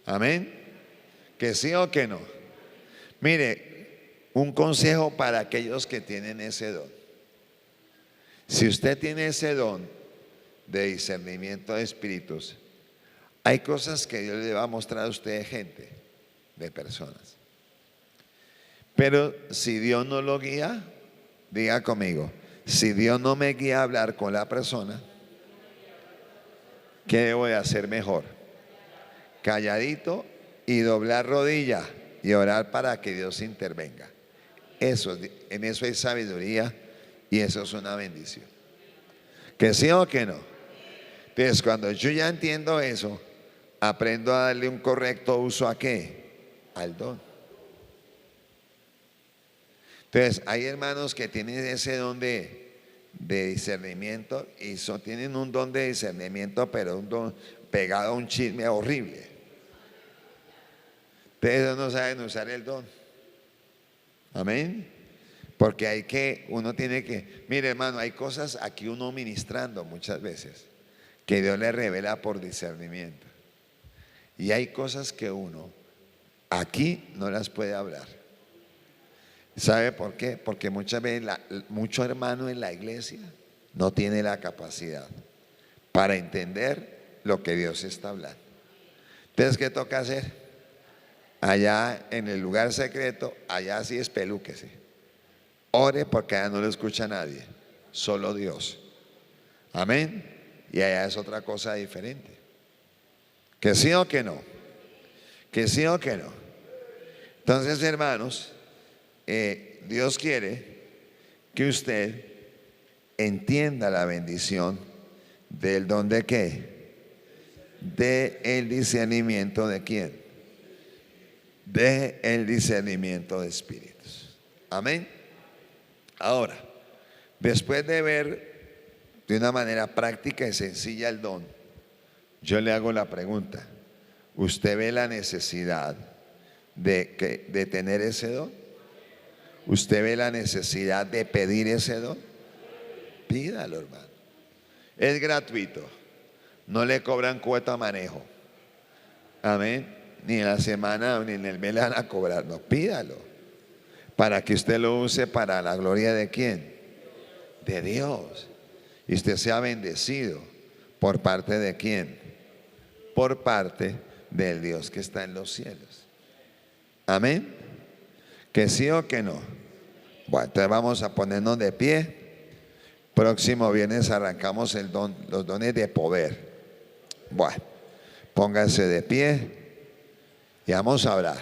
Amén. ¿Que sí o que no? Mire, un consejo para aquellos que tienen ese don. Si usted tiene ese don de discernimiento de espíritus, hay cosas que Dios le va a mostrar a usted de gente, de personas. Pero si Dios no lo guía, diga conmigo, si Dios no me guía a hablar con la persona, ¿qué debo de hacer mejor? Calladito y doblar rodilla y orar para que Dios intervenga. En eso hay sabiduría y eso es una bendición. ¿Que sí o que no? Entonces, cuando yo ya entiendo eso, aprendo a darle un correcto uso ¿a qué? Al don. Entonces, hay hermanos que tienen ese don de discernimiento y tienen un don de discernimiento, pero un don pegado a un chisme horrible. Ustedes no saben usar el don. Amén. Porque uno tiene que, mire hermano, hay cosas aquí uno ministrando muchas veces que Dios le revela por discernimiento. Y hay cosas que uno aquí no las puede hablar. ¿Sabe por qué? Porque muchas veces mucho hermano en la iglesia no tiene la capacidad para entender lo que Dios está hablando. Entonces, ¿qué toca hacer? Allá en el lugar secreto, allá sí espelúquese. Ore porque allá no lo escucha nadie, solo Dios. Amén. Y allá es otra cosa diferente. ¿Que sí o que no? ¿Que sí o que no? Entonces, hermanos, Dios quiere que usted entienda la bendición del don de qué, de el discernimiento de quién, de el discernimiento de espíritus. Amén. Ahora, después de ver de una manera práctica y sencilla el don, yo le hago la pregunta: ¿usted ve la necesidad de tener ese don? ¿Usted ve la necesidad de pedir ese don? Pídalo, hermano. Es gratuito. No le cobran cuota a manejo. Amén. Ni en la semana ni en el mes le van a cobrar. No, pídalo. Para que usted lo use para la gloria de ¿quién? De Dios. Y usted sea bendecido. ¿Por parte de quién? Por parte del Dios que está en los cielos. Amén. ¿Que sí o que no? Bueno, entonces vamos a ponernos de pie. Próximo viernes arrancamos los dones de poder. Bueno, póngase de pie y vamos a orar.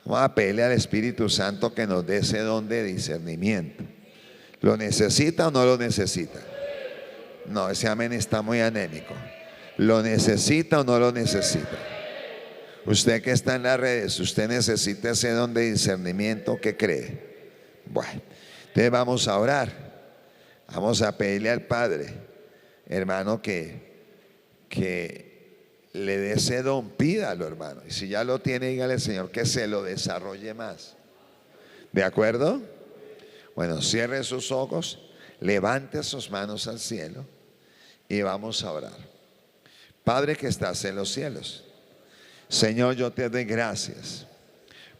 Vamos a pedirle al Espíritu Santo que nos dé ese don de discernimiento. ¿Lo necesita o no lo necesita? No, ese amén está muy anémico. ¿Lo necesita o no lo necesita? Usted que está en las redes, usted necesita ese don de discernimiento. ¿Qué cree? Bueno, entonces vamos a orar. Vamos a pedirle al Padre, hermano, que le dé ese don. Pídalo, hermano. Y si ya lo tiene, dígale al Señor que se lo desarrolle más. ¿De acuerdo? Bueno, cierre sus ojos, levante sus manos al cielo y vamos a orar. Padre que estás en los cielos, Señor, yo te doy gracias.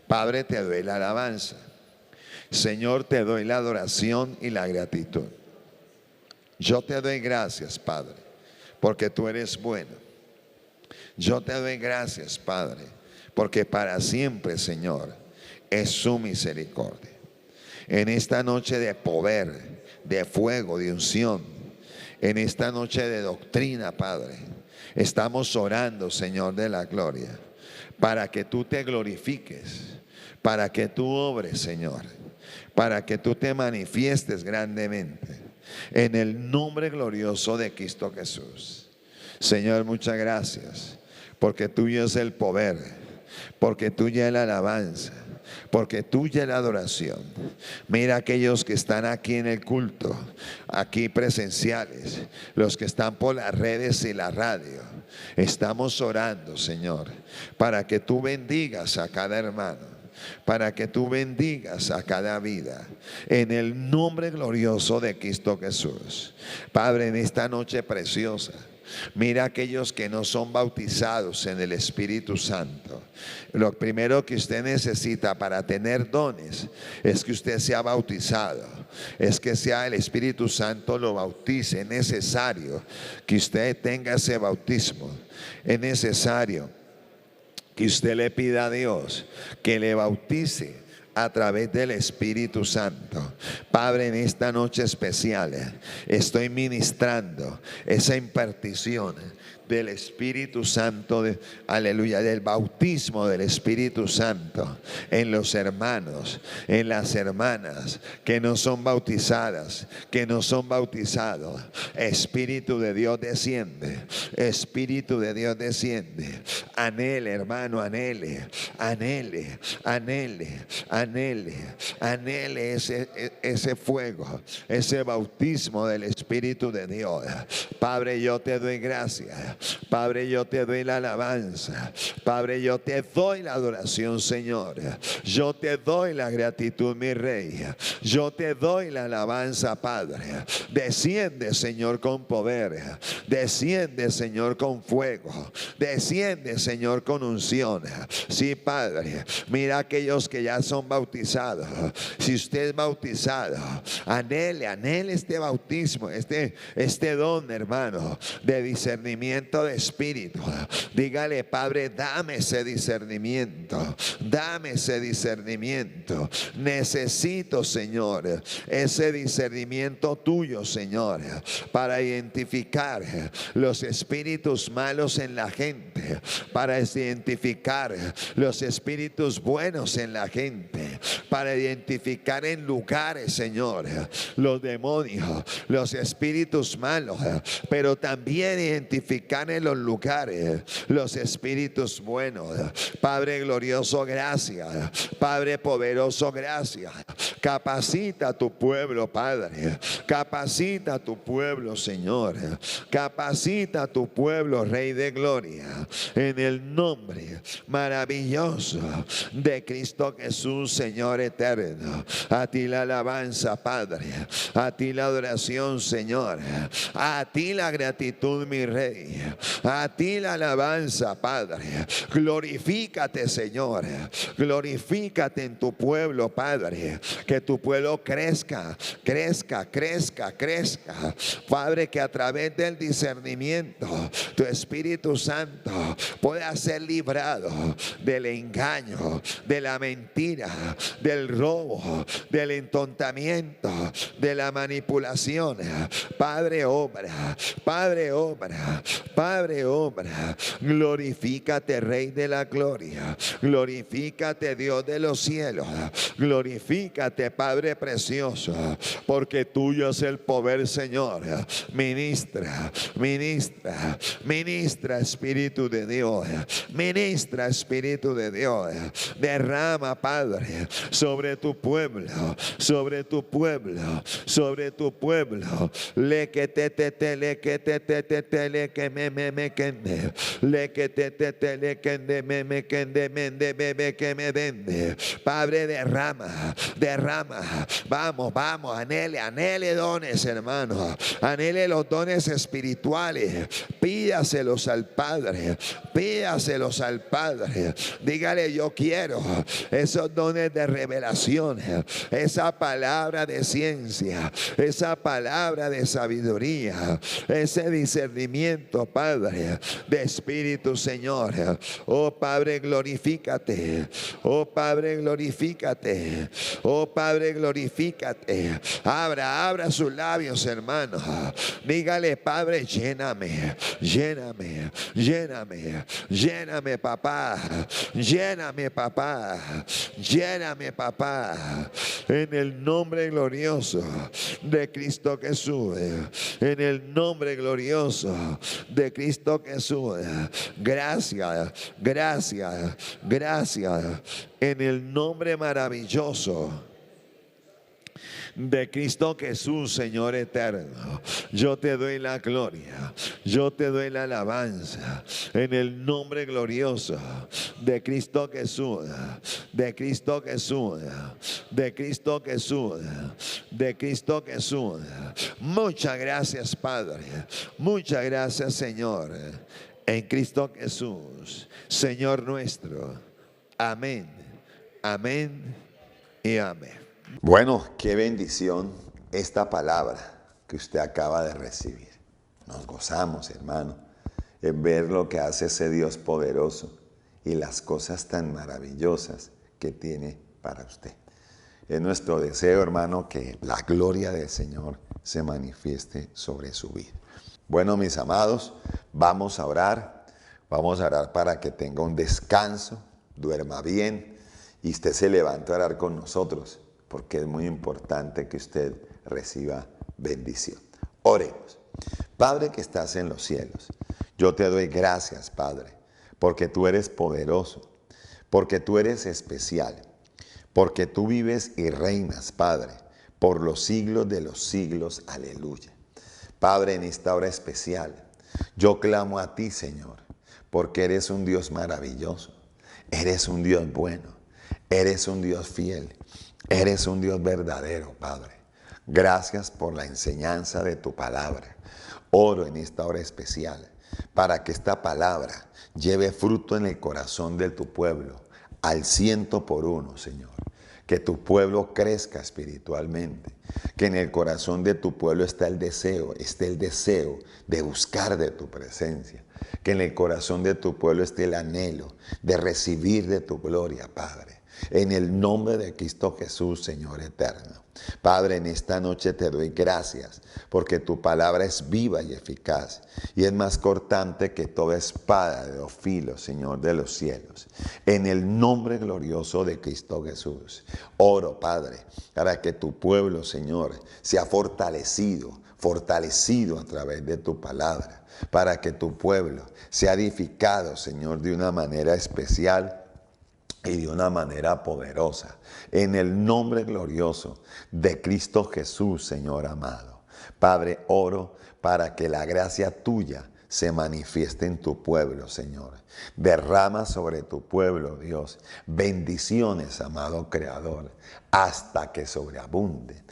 Padre, te doy la alabanza. Señor, te doy la adoración y la gratitud. Yo te doy gracias, Padre, porque tú eres bueno. Yo te doy gracias, Padre, porque para siempre, Señor, es su misericordia. En esta noche de poder, de fuego, de unción, en esta noche de doctrina, Padre, estamos orando, Señor de la gloria, para que tú te glorifiques, para que tú obres, Señor, para que tú te manifiestes grandemente. En el nombre glorioso de Cristo Jesús. Señor, muchas gracias, porque tuyo es el poder, porque tuya es la alabanza, porque tuya es la adoración. Mira aquellos que están aquí en el culto, aquí presenciales, los que están por las redes y la radio. Estamos orando, Señor, para que tú bendigas a cada hermano, para que tú bendigas a cada vida, en el nombre glorioso de Cristo Jesús. Padre, en esta noche preciosa, mira a aquellos que no son bautizados en el Espíritu Santo. Lo primero que usted necesita para tener dones es que usted sea bautizado, es que sea el Espíritu Santo lo bautice. Es necesario que usted tenga ese bautismo. Es necesario que usted le pida a Dios que le bautice a través del Espíritu Santo. Padre, en esta noche especial estoy ministrando esa impartición del Espíritu Santo, aleluya, del bautismo del Espíritu Santo en los hermanos, en las hermanas que no son bautizadas, que no son bautizados. Espíritu de Dios desciende, Espíritu de Dios desciende. Anhele, hermano, anhele, anhele, anhele, anhele, anhele ese fuego, ese bautismo del Espíritu de Dios. Padre, yo te doy gracias. Padre, yo te doy la alabanza. Padre, yo te doy la adoración, Señor. Yo te doy la gratitud, mi Rey. Yo te doy la alabanza, Padre. Desciende, Señor, con poder. Desciende, Señor, con fuego. Desciende, Señor, con unción. Sí, Padre. Mira aquellos que ya son bautizado, si usted es bautizado, anhele este bautismo, este don, hermano, de discernimiento de espíritu. Dígale: Padre, dame ese discernimiento, dame ese discernimiento. Necesito, Señor, ese discernimiento tuyo, Señor, para identificar los espíritus malos en la gente, para identificar los espíritus buenos en la gente, para identificar en lugares, Señor, los demonios, los espíritus malos, pero también identificar en los lugares los espíritus buenos. Padre glorioso, gracias. Padre poderoso, gracias. Capacita a tu pueblo, Padre. Capacita a tu pueblo, Señor. Capacita a tu pueblo, Rey de gloria, en el nombre maravilloso de Cristo Jesús, Señor eterno. A ti la alabanza, Padre. A ti la adoración, Señor. A ti la gratitud, mi Rey. A ti la alabanza, Padre. Glorifícate, Señor. Glorifícate en tu pueblo, Padre. Que tu pueblo crezca, crezca, crezca, crezca. Padre, que a través del discernimiento tu Espíritu Santo pueda ser librado del engaño, de la mentira, del robo, del entontamiento, de la manipulación. Padre, obra, Padre, obra, Padre, obra. Glorifícate, Rey de la gloria. Glorifícate, Dios de los cielos. Glorifícate, Padre precioso, porque tuyo es el poder, Señor. Ministra, ministra, ministra, Espíritu de Dios. Ministra, Espíritu de Dios. Derrama, Padre, sobre tu pueblo, sobre tu pueblo, sobre tu pueblo. Le que te le que te le que me kende, le que te le kende me kende mende bebe que me dende. Padre, derrama, derrama. Vamos, vamos, anhele dones, hermano. Anhele los dones espirituales. Pídaselos al Padre, pídaselos al Padre. Dígale: yo quiero esos dones de revelación, esa palabra de ciencia, esa palabra de sabiduría, ese discernimiento, Padre, de espíritu, Señor. Oh Padre, glorifícate. Oh Padre, glorifícate. Oh Padre, glorifícate. Abra sus labios, hermano. Dígale: Padre, lléname, lléname, lléname, lléname, papá. Lléname, papá. Lléname, papá. En el nombre glorioso de Cristo Jesús. En el nombre glorioso de Cristo Jesús. Gracias, gracias, gracias. En el nombre maravilloso de Cristo Jesús, Señor eterno, yo te doy la gloria, yo te doy la alabanza, en el nombre glorioso de Cristo Jesús, de Cristo Jesús, de Cristo Jesús, de Cristo Jesús. Muchas gracias, Padre, muchas gracias, Señor, en Cristo Jesús, Señor nuestro. Amén, amén y amén. Bueno, qué bendición esta palabra que usted acaba de recibir. Nos gozamos, hermano, en ver lo que hace ese Dios poderoso y las cosas tan maravillosas que tiene para usted. Es nuestro deseo, hermano, que la gloria del Señor se manifieste sobre su vida. Bueno, mis amados, vamos a orar para que tenga un descanso, duerma bien y usted se levante a orar con nosotros, porque es muy importante que usted reciba bendición. Oremos. Padre que estás en los cielos, yo te doy gracias, Padre, porque tú eres poderoso, porque tú eres especial, porque tú vives y reinas, Padre, por los siglos de los siglos. Aleluya. Padre, en esta hora especial, yo clamo a ti, Señor, porque eres un Dios maravilloso, eres un Dios bueno, eres un Dios fiel. Eres un Dios verdadero, Padre. Gracias por la enseñanza de tu palabra. Oro en esta hora especial para que esta palabra lleve fruto en el corazón de tu pueblo al 100 por 1, Señor. que tu pueblo crezca espiritualmente, que en el corazón de tu pueblo esté el deseo de buscar de tu presencia, que en el corazón de tu pueblo esté el anhelo de recibir de tu gloria, Padre. En el nombre de Cristo Jesús, Señor eterno. Padre, en esta noche te doy gracias porque tu palabra es viva y eficaz y es más cortante que toda espada de dos filos, Señor de los cielos. En el nombre glorioso de Cristo Jesús, oro, Padre, para que tu pueblo, Señor, sea fortalecido a través de tu palabra, para que tu pueblo sea edificado, Señor, de una manera especial y de una manera poderosa, en el nombre glorioso de Cristo Jesús, Señor amado. Padre, oro para que la gracia tuya se manifieste en tu pueblo, Señor. Derrama sobre tu pueblo, Dios, bendiciones, amado Creador, hasta que sobreabunden,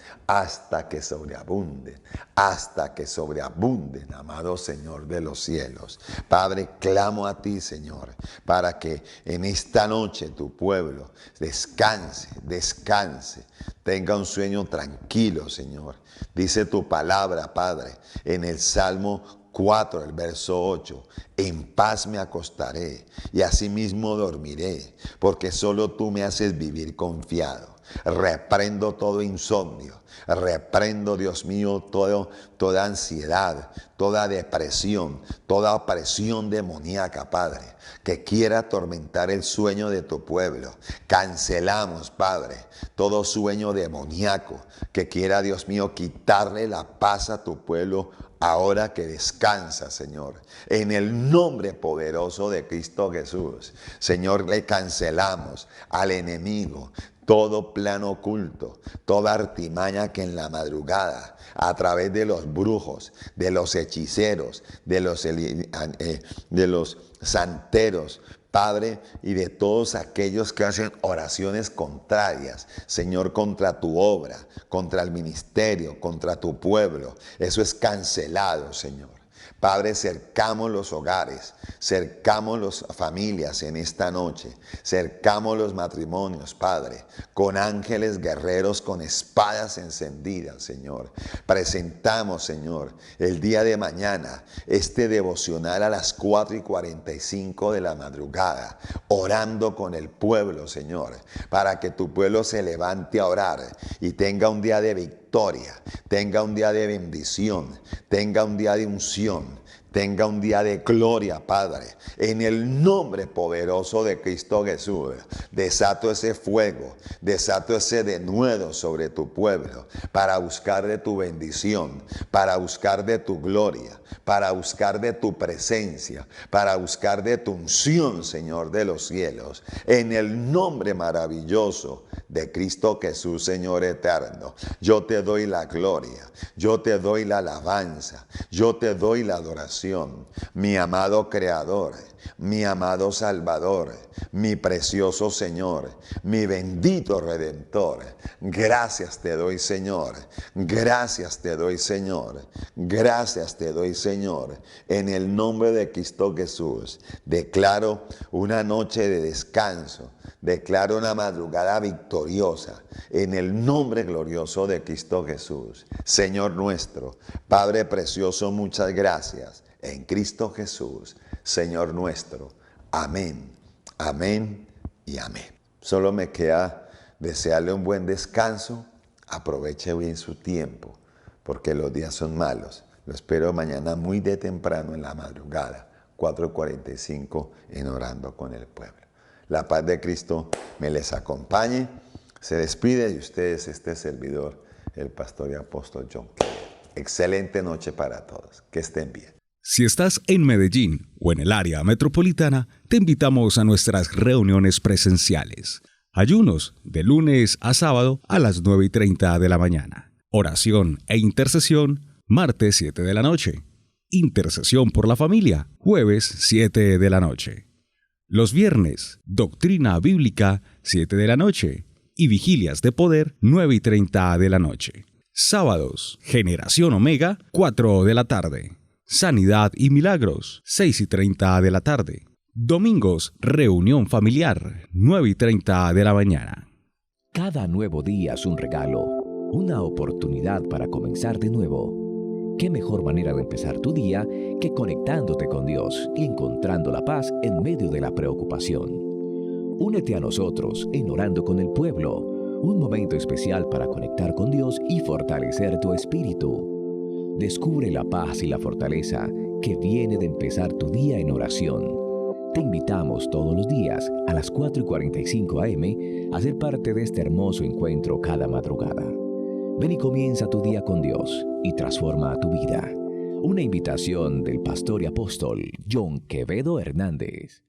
amado Señor de los cielos. Padre, clamo a ti, Señor, para que en esta noche tu pueblo descanse, tenga un sueño tranquilo, Señor. Dice tu palabra, Padre, en el Salmo 4, el verso 8, en paz me acostaré y asimismo dormiré, porque solo tú me haces vivir confiado. Reprendo todo insomnio, reprendo, Dios mío, toda ansiedad, toda depresión, toda opresión demoníaca, Padre, que quiera atormentar el sueño de tu pueblo. Cancelamos, Padre, todo sueño demoníaco que quiera, Dios mío, quitarle la paz a tu pueblo ahora que descansa, Señor. En el nombre poderoso de Cristo Jesús, Señor, le cancelamos al enemigo todo plan oculto, toda artimaña que en la madrugada, a través de los brujos, de los hechiceros, de los santeros, Padre, y de todos aquellos que hacen oraciones contrarias, Señor, contra tu obra, contra el ministerio, contra tu pueblo. Eso es cancelado, Señor. Padre, cercamos los hogares, cercamos las familias en esta noche, cercamos los matrimonios, Padre, con ángeles guerreros, con espadas encendidas, Señor. Presentamos, Señor, el día de mañana, este devocional a las 4:45 de la madrugada, orando con el pueblo, Señor, para que tu pueblo se levante a orar y tenga un día de victoria, tenga un día de bendición, tenga un día de unción, tenga un día de gloria, Padre. En el nombre poderoso de Cristo Jesús, desato ese fuego, desato ese denuedo sobre tu pueblo para buscar de tu bendición, para buscar de tu gloria, para buscar de tu presencia, para buscar de tu unción, Señor de los cielos. En el nombre maravilloso de Cristo Jesús, Señor eterno, yo te doy la gloria, yo te doy la alabanza, yo te doy la adoración. Mi amado Creador, mi amado Salvador, mi precioso Señor, mi bendito Redentor. Gracias te doy, Señor. Gracias te doy, Señor. Gracias te doy, Señor. En el nombre de Cristo Jesús, declaro una noche de descanso. Declaro una madrugada victoriosa en el nombre glorioso de Cristo Jesús. Señor nuestro, Padre precioso, muchas gracias. En Cristo Jesús, Señor nuestro. Amén, amén y amén. Solo me queda desearle un buen descanso. Aproveche bien su tiempo, porque los días son malos. Lo espero mañana muy de temprano en la madrugada, 4:45, en Orando con el Pueblo. La paz de Cristo me les acompañe. Se despide de ustedes este servidor, el pastor y apóstol John Claver. Excelente noche para todos. Que estén bien. Si estás en Medellín o en el área metropolitana, te invitamos a nuestras reuniones presenciales. Ayunos de lunes a sábado a las 9:30 de la mañana. Oración e intercesión, martes 7 de la noche. Intercesión por la familia, jueves 7 de la noche. Los viernes, doctrina bíblica, 7 de la noche. Y vigilias de poder, 9:30 de la noche. Sábados, Generación Omega, 4 de la tarde. Sanidad y Milagros, 6:30 de la tarde. Domingos, Reunión Familiar, 9:30 de la mañana. Cada nuevo día es un regalo, una oportunidad para comenzar de nuevo. ¿Qué mejor manera de empezar tu día que conectándote con Dios y encontrando la paz en medio de la preocupación? Únete a nosotros en Orando con el Pueblo, un momento especial para conectar con Dios y fortalecer tu espíritu. Descubre la paz y la fortaleza que viene de empezar tu día en oración. Te invitamos todos los días a las 4:45 a.m. a ser parte de este hermoso encuentro cada madrugada. Ven y comienza tu día con Dios y transforma tu vida. Una invitación del pastor y apóstol John Quevedo Hernández.